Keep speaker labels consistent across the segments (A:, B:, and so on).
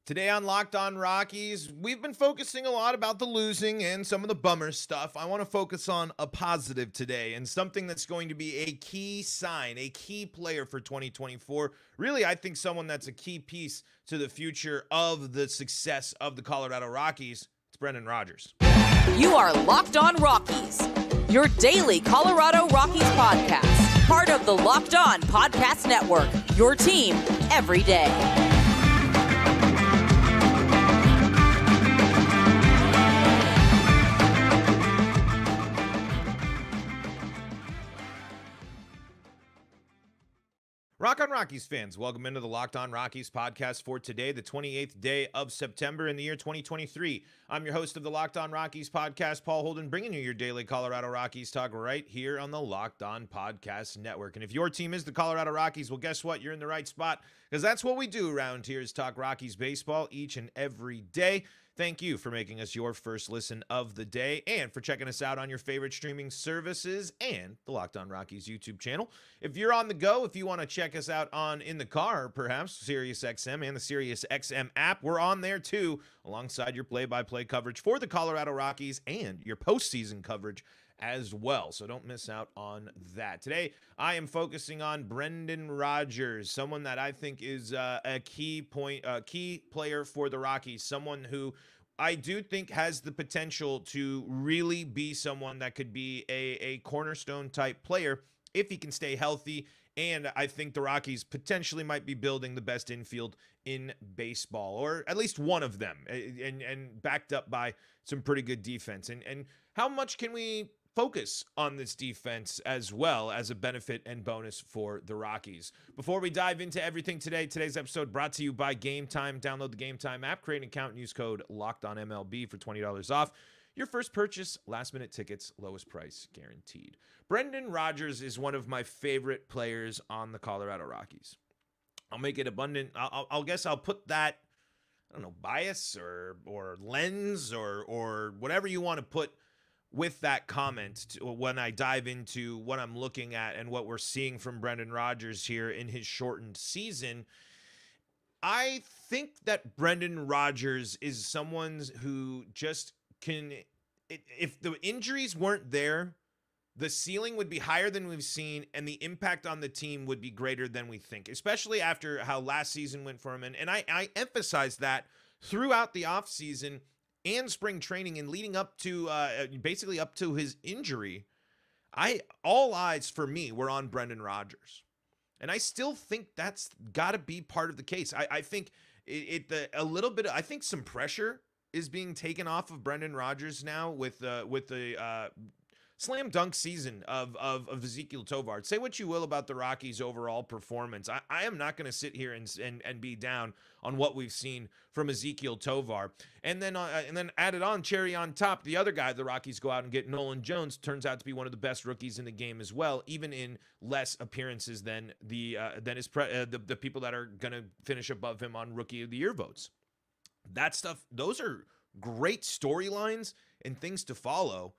A: Today on Locked On Rockies, we've been focusing a lot about the losing and some of the bummer stuff. I want to focus on a positive today and something that's going to be a key sign, a key player for 2024. Really, I think someone that's a key piece to the future of the success of the Colorado Rockies. It's Brendan Rodgers.
B: You are Locked On Rockies, your daily Colorado Rockies podcast. Part of the Locked On Podcast Network, your team every day.
A: Rock on Rockies fans, welcome into the Locked On Rockies podcast for today, the 28th day of September in the year 2023. I'm your host of the Locked On Rockies podcast, Paul Holden, bringing you your daily Colorado Rockies talk right here on the Locked On Podcast Network. And if your team is the Colorado Rockies, well, guess what? You're in the right spot, because that's what we do around here is talk Rockies baseball each and every day. Thank you for making us your first listen of the day and for checking us out on your favorite streaming services and the Locked On Rockies YouTube channel. If you're on the go, if you want to check us out on in the car, perhaps SiriusXM and the SiriusXM app, we're on there too, alongside your play-by-play coverage for the Colorado Rockies and your postseason coverage as well. So don't miss out on that. Today, I am focusing on Brendan Rodgers, someone that I think is a key player for the Rockies, someone who I do think has the potential to really be someone that could be a cornerstone type player if he can stay healthy. And I think the Rockies potentially might be building the best infield in baseball, or at least one of them, and backed up by some pretty good defense. And how much can we focus on this defense as well as a benefit and bonus for the Rockies? Before we dive into everything today, today's episode brought to you by Gametime. Download the Gametime app, create an account, and use code LOCKEDONMLB for $20 off your first purchase. Last-minute tickets, lowest price guaranteed. Brendan Rodgers is one of my favorite players on the Colorado Rockies. I'll make it abundant. I'll guess I'll put that, I don't know, bias or lens or whatever you want to put with that comment when I dive into what I'm looking at and what we're seeing from Brendan Rodgers here in his shortened season. I think that Brendan Rodgers is someone who just can, if the injuries weren't there, the ceiling would be higher than we've seen, and the impact on the team would be greater than we think, especially after how last season went for him. And I emphasize that throughout the offseason and spring training and leading up to basically up to his injury. All eyes for me were on Brendan Rodgers. And I still think that's got to be part of the case. I think a little bit, I think some pressure is being taken off of Brendan Rodgers now with the slam dunk season of Ezequiel Tovar. Say what you will about the Rockies' overall performance. I am not going to sit here and be down on what we've seen from Ezequiel Tovar. And then added on, cherry on top, the other guy the Rockies go out and get, Nolan Jones, turns out to be one of the best rookies in the game as well, even in less appearances than the people that are going to finish above him on Rookie of the Year votes. That stuff, those are great storylines and things to follow.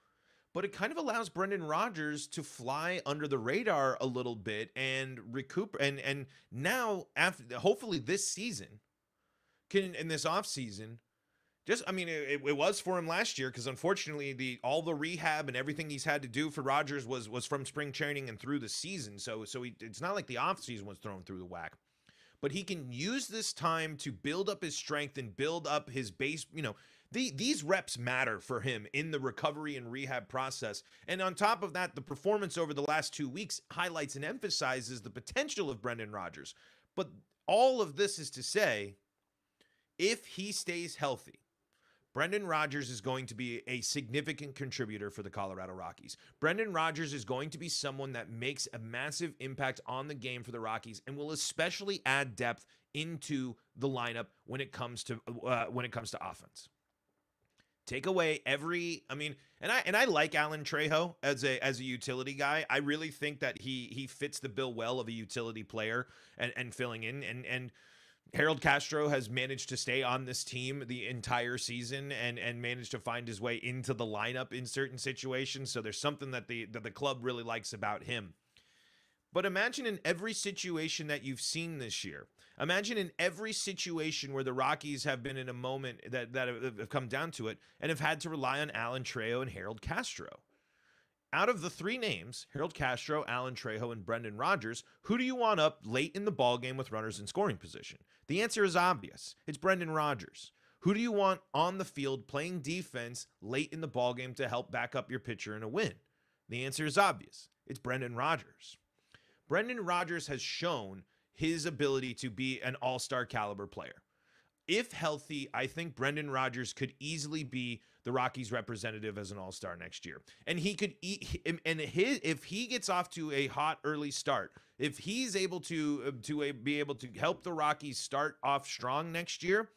A: But it kind of allows Brendan Rodgers to fly under the radar a little bit and recoup. And now, after hopefully this season, in this offseason, it was for him last year because unfortunately all the rehab and everything he's had to do for Rodgers was from spring training and through the season. So it's not like the offseason was thrown through the whack. But he can use this time to build up his strength and build up his base. These reps matter for him in the recovery and rehab process. And on top of that, the performance over the last 2 weeks highlights and emphasizes the potential of Brendan Rodgers. But all of this is to say, if he stays healthy, Brendan Rodgers is going to be a significant contributor for the Colorado Rockies. Brendan Rodgers is going to be someone that makes a massive impact on the game for the Rockies and will especially add depth into the lineup when it comes to offense. Take away and I like Alan Trejo as a utility guy. I really think that he fits the bill well of a utility player and filling in. And Harold Castro has managed to stay on this team the entire season and managed to find his way into the lineup in certain situations. So there's something that the club really likes about him. But imagine in every situation that you've seen this year, Imagine in every situation where the Rockies have been in a moment that have come down to it and have had to rely on Alan Trejo and Harold Castro. Out of the three names, Harold Castro, Alan Trejo, and Brendan Rodgers, who do you want up late in the ballgame with runners in scoring position? The answer is obvious. It's Brendan Rodgers. Who do you want on the field playing defense late in the ballgame to help back up your pitcher in a win? The answer is obvious. It's Brendan Rodgers. Brendan Rodgers has shown his ability to be an all-star caliber player. If healthy, I think Brendan Rodgers could easily be the Rockies representative as an all-star next year. And he could if he gets off to a hot early start, if he's able to be able to help the Rockies start off strong next year,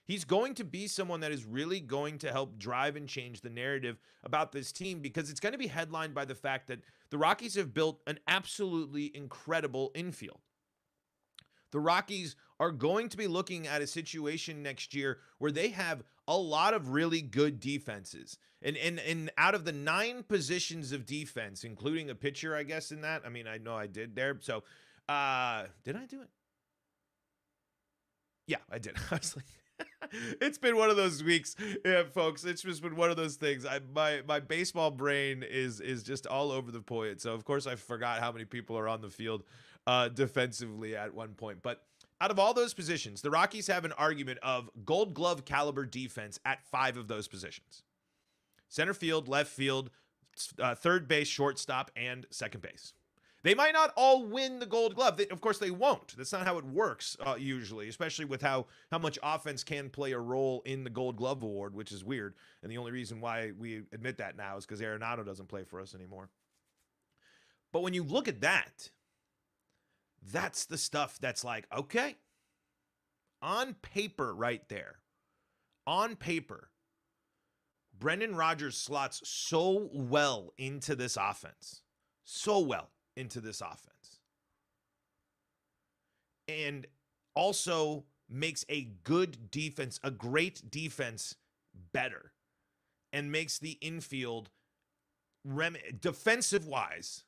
A: he's going to be someone that is really going to help drive and change the narrative about this team, because it's going to be headlined by the fact that the Rockies have built an absolutely incredible infield. The Rockies are going to be looking at a situation next year where they have a lot of really good defenses. And out of the 9 positions of defense, including a pitcher, I guess, in that, I mean, I know I did there. So, did I do it? Yeah, I did. I was like, it's been one of those weeks, folks. It's just been one of those things. My baseball brain is just all over the point. So, of course, I forgot how many people are on the field defensively at one point. But out of all those positions, the Rockies have an argument of Gold Glove caliber defense at 5 of those positions: center field, left field, third base, shortstop, and second base. They might not all win the Gold Glove. Of course, they won't. That's not how it works usually, especially with how much offense can play a role in the Gold Glove award, which is weird. And the only reason why we admit that now is because Arenado doesn't play for us anymore. But when you look at that, that's the stuff that's like, okay, on paper right there, on paper, Brendan Rodgers slots so well into this offense. So well into this offense. And also makes a good defense, a great defense, better. And makes the infield, defensive-wise,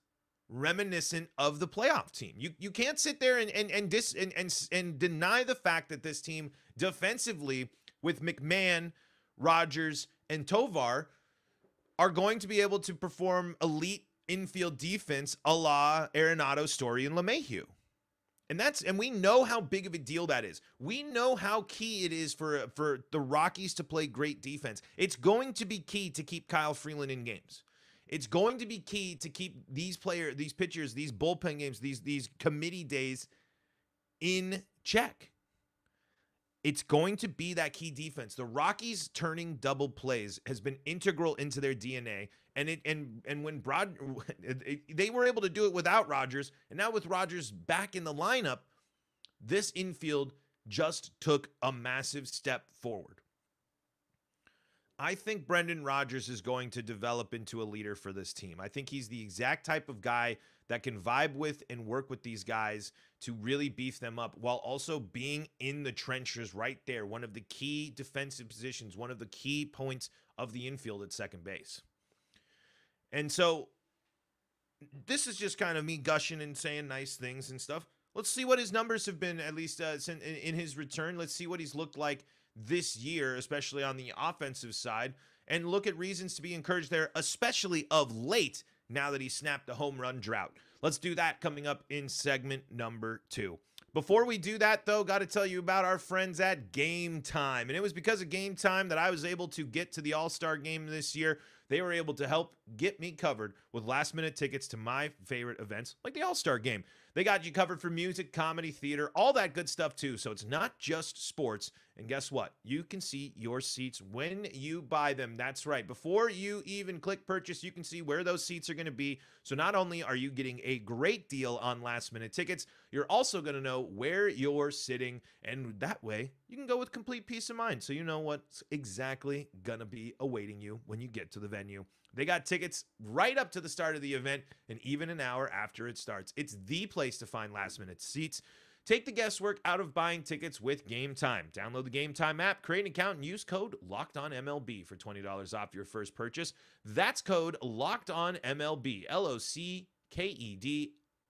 A: reminiscent of the playoff team. You can't sit there and deny the fact that this team defensively with McMahon, Rodgers, and Tovar are going to be able to perform elite infield defense a la Arenado, Story, and LeMahieu. And we know how big of a deal that is. We know how key it is for the Rockies to play great defense. It's going to be key to keep Kyle Freeland in games. It's going to be key to keep these pitchers, these bullpen games, these committee days in check. It's going to be that key defense. The Rockies turning double plays has been integral into their DNA. And when they were able to do it without Rodgers, and now with Rodgers back in the lineup, this infield just took a massive step forward. I think Brendan Rodgers is going to develop into a leader for this team. I think he's the exact type of guy that can vibe with and work with these guys to really beef them up while also being in the trenches right there. One of the key defensive positions, one of the key points of the infield at second base. And so this is just kind of me gushing and saying nice things and stuff. Let's see what his numbers have been, at least in his return. Let's see what he's looked like this year, especially on the offensive side, and look at reasons to be encouraged there, especially of late, now that he snapped the home run drought. Let's do that coming up in segment number 2. Before we do that, though, got to tell you about our friends at Gametime. And it was because of Gametime that I was able to get to the All-Star game this year. They were able to help get me covered with last-minute tickets to my favorite events, like the All-Star game. They got you covered for music, comedy, theater, all that good stuff, too. So it's not just sports. And guess what? You can see your seats when you buy them. That's right. Before you even click purchase, you can see where those seats are going to be. So not only are you getting a great deal on last-minute tickets, you're also going to know where you're sitting. And that way, you can go with complete peace of mind. So you know what's exactly going to be awaiting you when you get to the venue. They got tickets right up to the start of the event and even an hour after it starts. It's the place to find last-minute seats. Take the guesswork out of buying tickets with Gametime. Download the Gametime app, create an account, and use code LOCKEDONMLB for $20 off your first purchase. That's code LOCKEDONMLB,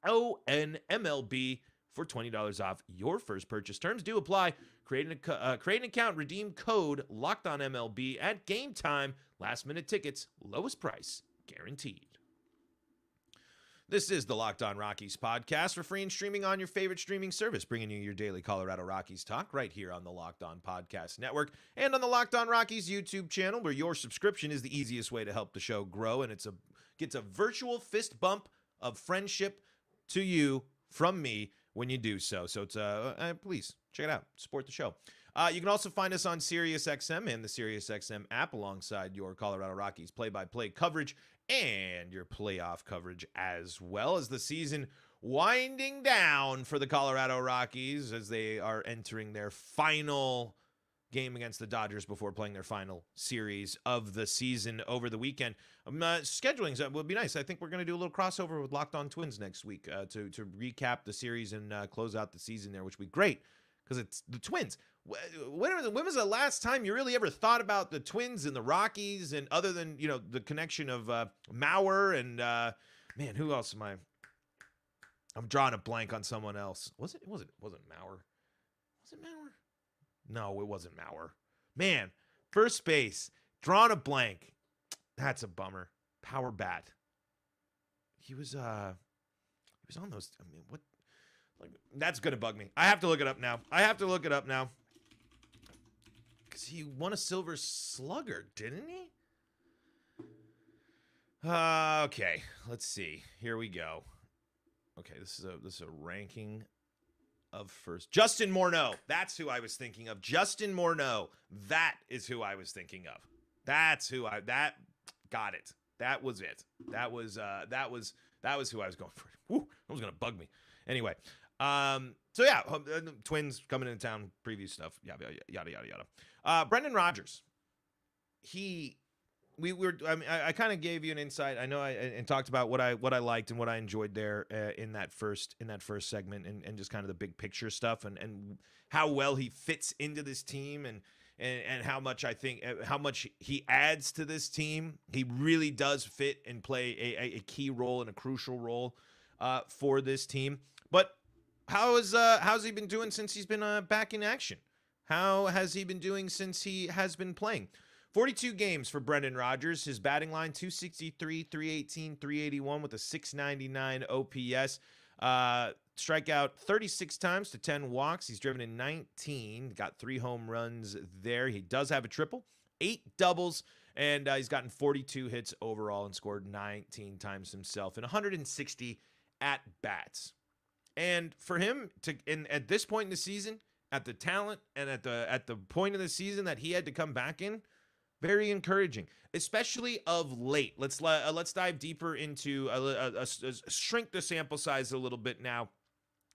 A: LOCKEDONMLB, for $20 off your first purchase. Terms do apply. Create an account, redeem code LOCKEDONMLB at Gametime. Last minute tickets, lowest price guaranteed. This is the Locked On Rockies podcast for free and streaming on your favorite streaming service, bringing you your daily Colorado Rockies talk right here on the Locked On Podcast Network and on the Locked On Rockies YouTube channel, where your subscription is the easiest way to help the show grow, and gets a virtual fist bump of friendship to you from me when you do so. So it's please check it out. Support the show. You can also find us on SiriusXM and the SiriusXM app alongside your Colorado Rockies play-by-play coverage and your playoff coverage, as well as the season winding down for the Colorado Rockies as they are entering their final game against the Dodgers before playing their final series of the season over the weekend. Scheduling would be nice. I think we're going to do a little crossover with Locked On Twins next week to recap the series and close out the season there, which would be great because it's the Twins. When was the last time you really ever thought about the Twins and the Rockies, and other than, the connection of Mauer and man, who else am I? I'm drawing a blank on someone else. Was it wasn't Mauer? Was it Mauer? No, it wasn't Mauer. Man, first base, drawing a blank. That's a bummer. Power bat. He was on those. I mean, what? Like, that's gonna bug me. I have to look it up now. Because he won a Silver Slugger, didn't he? Okay, let's see. Here we go. Okay, this is a ranking of first. Justin Morneau. That's who I was thinking of. Justin Morneau. That is who I was thinking of. Got it. That was it. That was who I was going for. Woo, that was gonna bug me. Anyway, so yeah, Twins coming into town, preview stuff, yada yada yada. Brendan Rodgers. I kind of gave you an insight. I know and talked about what I liked and what I enjoyed there in that first segment, and just kind of the big picture stuff and how well he fits into this team and how much he adds to this team. He really does fit and play a key role and a crucial role for this team. But how's he been doing since he's been back in action? How has he been doing since he has been playing? 42 games for Brendan Rodgers. His batting line, 263, 318, 381 with a 699 OPS. Strikeout 36 times to 10 walks. He's driven in 19. Got 3 home runs there. He does have a triple, 8 doubles, and he's gotten 42 hits overall and scored 19 times himself in 160 at-bats. And for him at this point in the season, at the talent and at the point of the season that he had to come back in, very encouraging, especially of late. Let's dive deeper into shrink the sample size a little bit now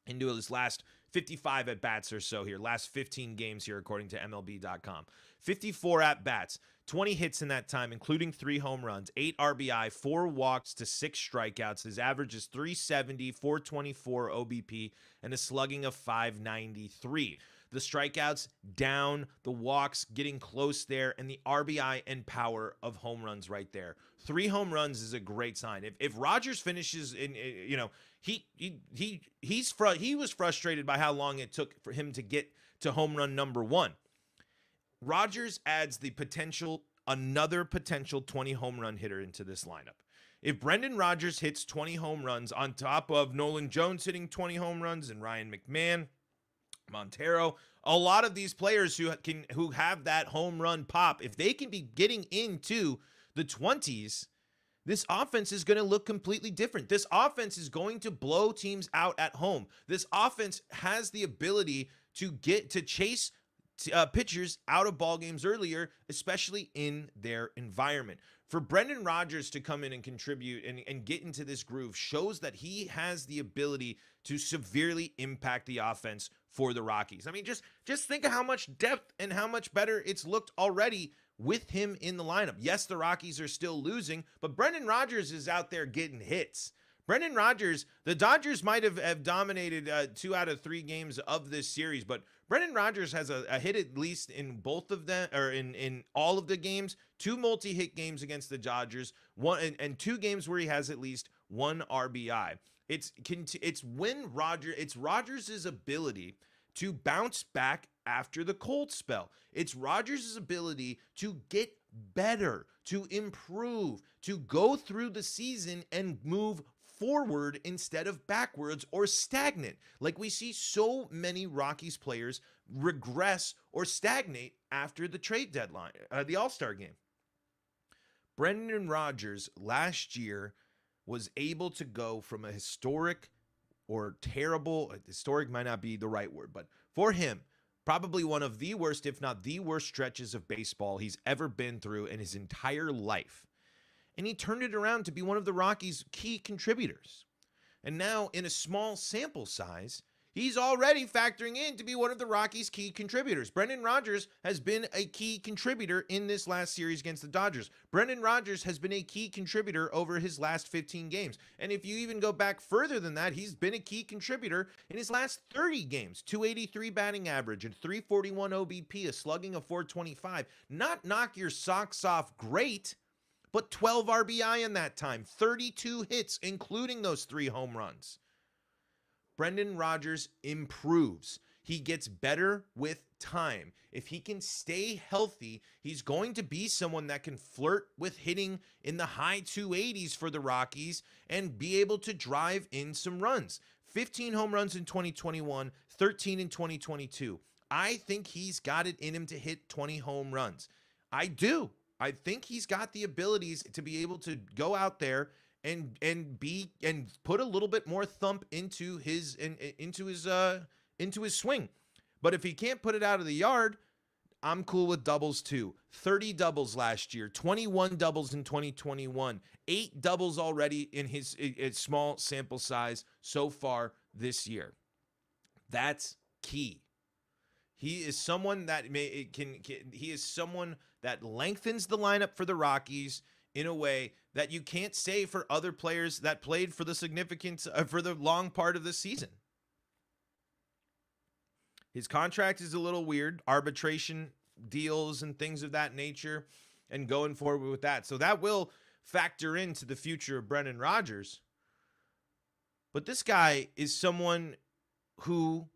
A: into his last 55 at-bats or so here, last 15 games here according to MLB.com. 54 at-bats, 20 hits in that time, including 3 home runs, 8 RBI, 4 walks to 6 strikeouts. His average is 370, 424 OBP, and a slugging of 593. The strikeouts down, the walks getting close there, and the RBI and power of home runs right there. 3 home runs is a great sign. If Rodgers finishes in, he was frustrated by how long it took for him to get to home run number 1. Rodgers adds another potential 20 home run hitter into this lineup. If Brendan Rodgers hits 20 home runs on top of Nolan Jones hitting 20 home runs and Ryan McMahon, Montero, a lot of these players who have that home run pop, if they can be getting into the 20s, this offense is going to look completely different. This offense is going to blow teams out at home. This offense has the ability to chase pitchers out of ball games earlier, especially in their environment. For Brendan Rodgers to come in and contribute and get into this groove shows that he has the ability to severely impact the offense for the Rockies. I mean, just think of how much depth and how much better it's looked already with him in the lineup. Yes, the Rockies are still losing, but Brendan Rodgers is out there getting hits. Brendan Rodgers, the Dodgers might have dominated 2 out of 3 games of this series, but Brendan Rodgers has a hit at least in both of them, or in all of the games. 2 multi-hit games against the Dodgers, and 2 games where he has at least 1 RBI. It's Rodgers' ability to bounce back after the cold spell. It's Rodgers' ability to get better, to improve, to go through the season and move forward instead of backwards or stagnant. Like we see so many Rockies players regress or stagnate after the trade deadline, the All-Star game. Brendan Rodgers last year was able to go from a historic or terrible, historic might not be the right word, but for him, probably one of the worst, if not the worst stretches of baseball he's ever been through in his entire life. And he turned it around to be one of the Rockies' key contributors. And now, in a small sample size, he's already factoring in to be one of the Rockies' key contributors. Brendan Rodgers has been a key contributor in this last series against the Dodgers. Brendan Rodgers has been a key contributor over his last 15 games. And if you even go back further than that, he's been a key contributor in his last 30 games. 283 batting average and 341 OBP, a slugging of 425. Not knock your socks off great, but 12 RBI in that time. 32 hits, including those 3 home runs. Brendan Rodgers improves. He gets better with time. If he can stay healthy, he's going to be someone that can flirt with hitting in the high 280s for the Rockies and be able to drive in some runs. 15 home runs in 2021, 13 in 2022. I think he's got it in him to hit 20 home runs. I do. I think he's got the abilities to be able to go out there and put a little bit more thump into his swing. But if he can't put it out of the yard, I'm cool with doubles too. 30 doubles last year, 21 doubles in 2021, 8 doubles already in his small sample size so far this year. That's key. He is someone that he is someone that lengthens the lineup for the Rockies in a way that you can't say for other players that played for the significance for the long part of the season. His contract is a little weird, arbitration deals and things of that nature, and going forward with that. So that will factor into the future of Brendan Rodgers. But this guy is someone who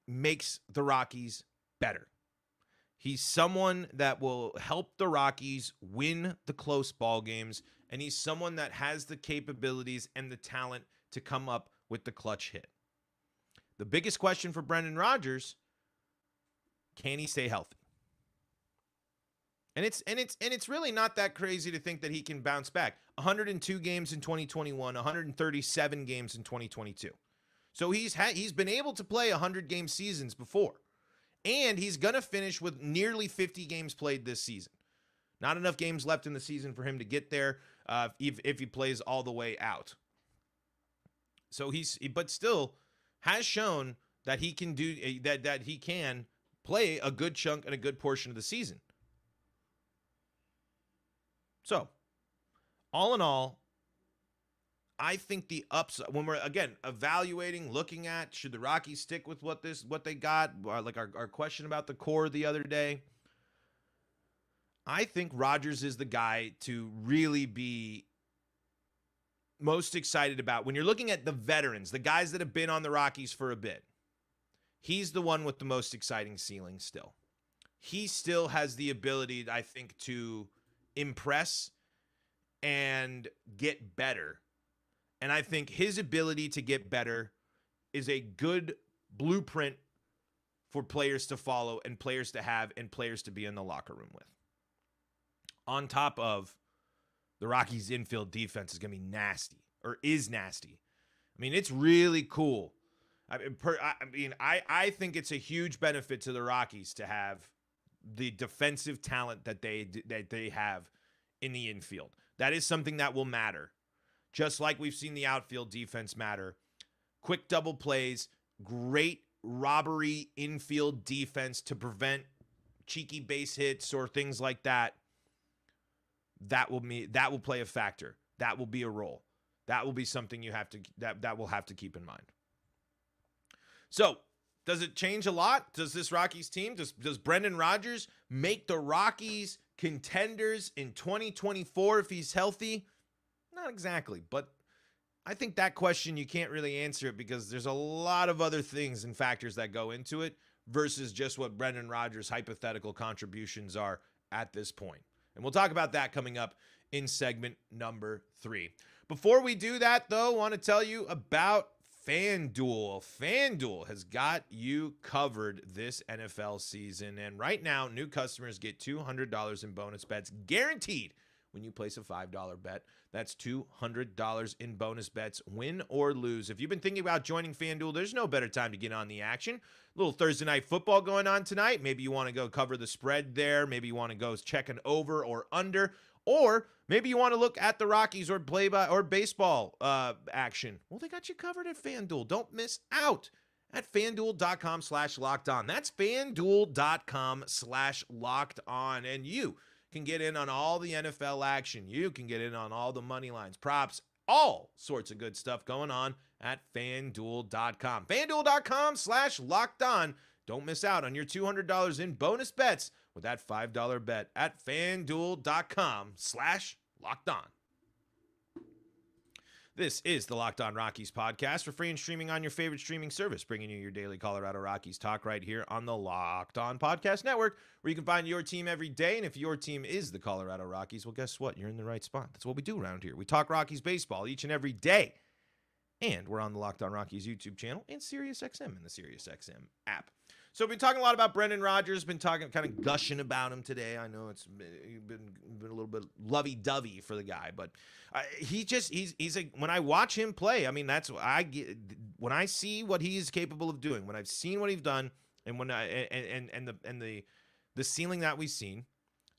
A: makes the Rockies better. He's someone that will help the Rockies win the close ball games, and he's someone that has the capabilities and the talent to come up with the clutch hit. The biggest question for Brendan Rodgers, can he stay healthy? And it's really not that crazy to think that he can bounce back. 102 games in 2021, 137 games in 2022. So he's been able to play 100-game seasons before. And he's going to finish with nearly 50 games played this season. Not enough games left in the season for him to get there if he plays all the way out. So but still has shown that he can do that he can play a good chunk and a good portion of the season. So, all in all, I think the upside, when we're, again, evaluating, looking at, should the Rockies stick with what they got, like our question about the core the other day, I think Rodgers is the guy to really be most excited about. When you're looking at the veterans, the guys that have been on the Rockies for a bit, he's the one with the most exciting ceiling still. He still has the ability, I think, to impress and get better. And I think his ability to get better is a good blueprint for players to follow and players to have and players to be in the locker room with. On top of the Rockies' infield defense is going to be nasty, or is nasty. I mean, it's really cool. I think it's a huge benefit to the Rockies to have the defensive talent that they have in the infield. That is something that will matter. Just like we've seen the outfield defense matter. Quick double plays, great robbery infield defense to prevent cheeky base hits or things like that. That will play a factor. That will be a role. That will be something that will have to keep in mind. So, does it change a lot? Does this Rockies team, does Brendan Rodgers make the Rockies contenders in 2024 if he's healthy? Not exactly, but I think that question, you can't really answer it because there's a lot of other things and factors that go into it versus just what Brendan Rodgers' hypothetical contributions are at this point. And we'll talk about that coming up in segment number 3. Before we do that, though, I want to tell you about FanDuel. FanDuel has got you covered this NFL season. And right now, new customers get $200 in bonus bets guaranteed when you place a $5 bet. That's $200 in bonus bets, win or lose. If you've been thinking about joining FanDuel, there's no better time to get on the action. A little Thursday night football going on tonight. Maybe you want to go cover the spread there. Maybe you want to go check an over or under. Or maybe you want to look at the Rockies or baseball action. Well, they got you covered at FanDuel. Don't miss out at FanDuel.com/lockedon. That's FanDuel.com/lockedon. And you can get in on all the NFL action. You can get in on all the money lines, props, all sorts of good stuff going on at FanDuel.com. FanDuel.com/lockedon. Don't miss out on your $200 in bonus bets with that $5 bet at FanDuel.com/lockedon. This is the Locked On Rockies podcast for free and streaming on your favorite streaming service, bringing you your daily Colorado Rockies talk right here on the Locked On Podcast Network, where you can find your team every day. And if your team is the Colorado Rockies, well, guess what? You're in the right spot. That's what we do around here. We talk Rockies baseball each and every day. And we're on the Locked On Rockies YouTube channel and SiriusXM in the SiriusXM app. So we've been talking a lot about Brendan Rodgers, been talking, kind of gushing about him today. I know it's been a little bit lovey-dovey for the guy, but when I watch him play, I mean, that's what I get when I see what he is capable of doing, when I've seen what he's done, and when the ceiling that we've seen,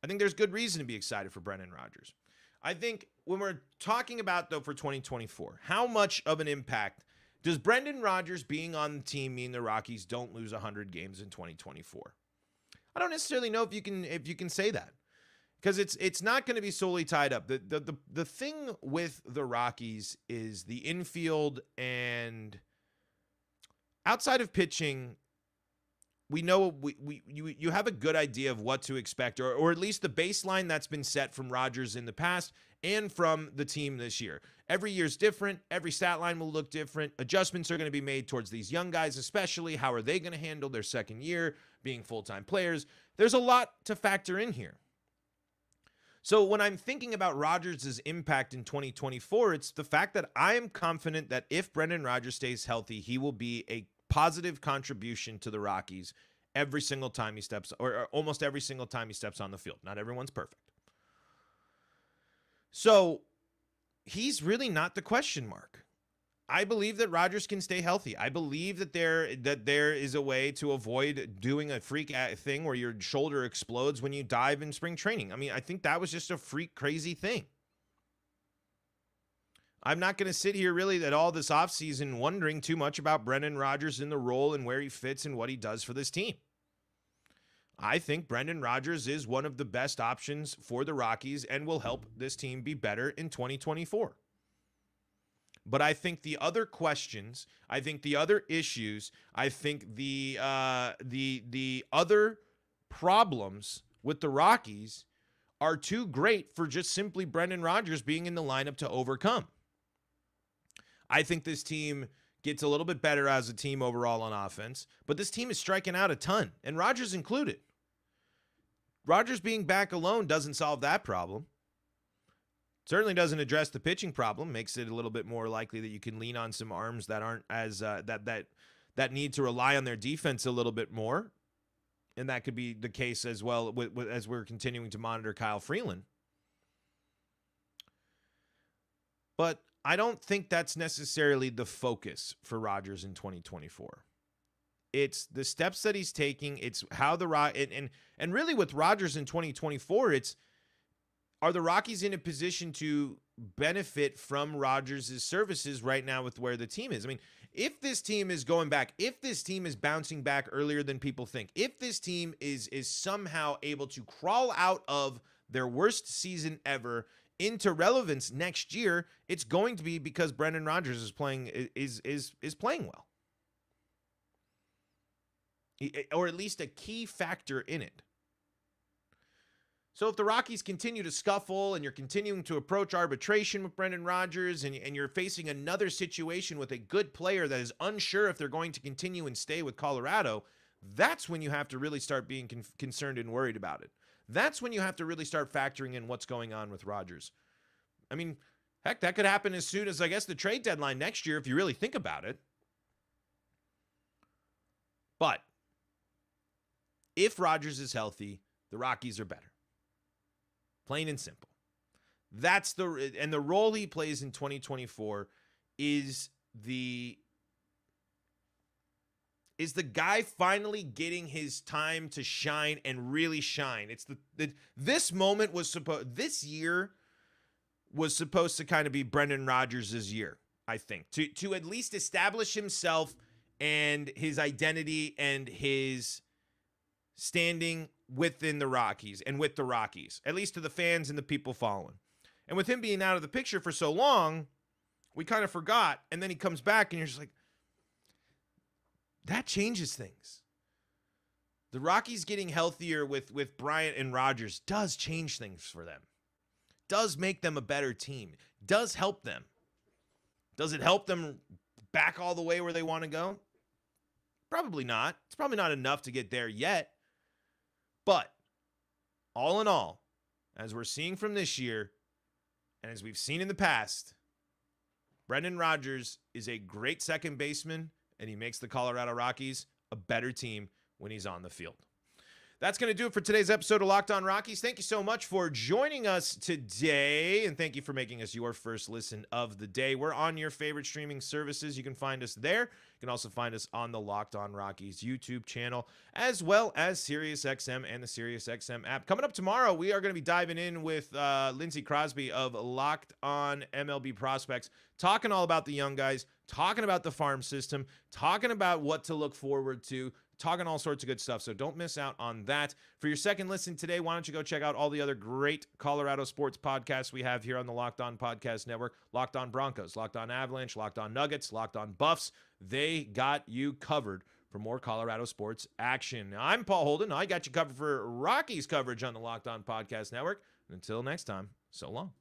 A: I think there's good reason to be excited for Brendan Rodgers. I think when we're talking about, though, for 2024, how much of an impact does Brendan Rodgers being on the team mean the Rockies don't lose 100 games in 2024? I don't necessarily know if you can say that, because it's not going to be solely tied up. The thing with the Rockies is the infield, and outside of pitching, we know you have a good idea of what to expect, or at least the baseline that's been set from Rodgers in the past and from the team this year. Every year's different. Every stat line will look different. Adjustments are going to be made towards these young guys, especially. How are they going to handle their second year being full-time players? There's a lot to factor in here. So when I'm thinking about Rodgers' impact in 2024, it's the fact that I am confident that if Brendan Rodgers stays healthy, he will be a positive contribution to the Rockies every single time he steps, or almost every single time he steps on the field. Not everyone's perfect. So he's really not the question mark. I believe that Rodgers can stay healthy. I believe that there is a way to avoid doing a freak thing where your shoulder explodes when you dive in spring training. I mean, I think that was just a freak crazy thing. I'm not going to sit here really at all this offseason wondering too much about Brendan Rodgers in the role and where he fits and what he does for this team. I think Brendan Rodgers is one of the best options for the Rockies and will help this team be better in 2024. But I think the other questions, I think the other issues, I think the other problems with the Rockies are too great for just simply Brendan Rodgers being in the lineup to overcome. I think this team gets a little bit better as a team overall on offense, but this team is striking out a ton, and Rodgers included. Rodgers being back alone doesn't solve that problem. Certainly doesn't address the pitching problem, makes it a little bit more likely that you can lean on some arms that aren't as that need to rely on their defense a little bit more. And that could be the case as well as we're continuing to monitor Kyle Freeland. But I don't think that's necessarily the focus for Rodgers in 2024. It's the steps that he's taking. It's how and really with Rodgers in 2024, are the Rockies in a position to benefit from Rodgers' services right now with where the team is? I mean, if this team is going back, if this team is bouncing back earlier than people think, if this team is somehow able to crawl out of their worst season ever into relevance next year, it's going to be because Brendan Rodgers is playing well. Or at least a key factor in it. So if the Rockies continue to scuffle and you're continuing to approach arbitration with Brendan Rodgers and you're facing another situation with a good player that is unsure if they're going to continue and stay with Colorado, that's when you have to really start being concerned and worried about it. That's when you have to really start factoring in what's going on with Rodgers. I mean, heck, that could happen as soon as, I guess, the trade deadline next year if you really think about it. But if Rodgers is healthy, the Rockies are better. Plain and simple. That's the role he plays in 2024 is the guy finally getting his time to shine and really shine. It's this moment was this year was supposed to kind of be Brendan Rodgers' year, I think, to at least establish himself and his identity and his standing within the Rockies and with the Rockies, at least to the fans and the people following. And with him being out of the picture for so long, we kind of forgot. And then he comes back and you're just like, that changes things. The Rockies getting healthier with Bryant and Rodgers does change things for them. Does make them a better team. Does help them. Does it help them back all the way where they want to go? Probably not. It's probably not enough to get there yet. But all in all, as we're seeing from this year, and as we've seen in the past, Brendan Rodgers is a great second baseman, and he makes the Colorado Rockies a better team when he's on the field. That's going to do it for today's episode of Locked On Rockies. Thank you so much for joining us today, and thank you for making us your first listen of the day. We're on your favorite streaming services. You can find us there. You can also find us on the Locked On Rockies YouTube channel, as well as SiriusXM and the SiriusXM app. Coming up tomorrow, we are going to be diving in with Lindsey Crosby of Locked On MLB Prospects, talking all about the young guys, talking about the farm system, talking about what to look forward to, talking all sorts of good stuff. So don't miss out on that. For your second listen today, why don't you go check out all the other great Colorado sports podcasts we have here on the Locked On Podcast Network. Locked On Broncos, Locked On Avalanche, Locked On Nuggets, Locked On Buffs. They got you covered for more Colorado sports action. I'm Paul Holden. I got you covered for Rockies coverage on the Locked On Podcast Network. Until next time, so long.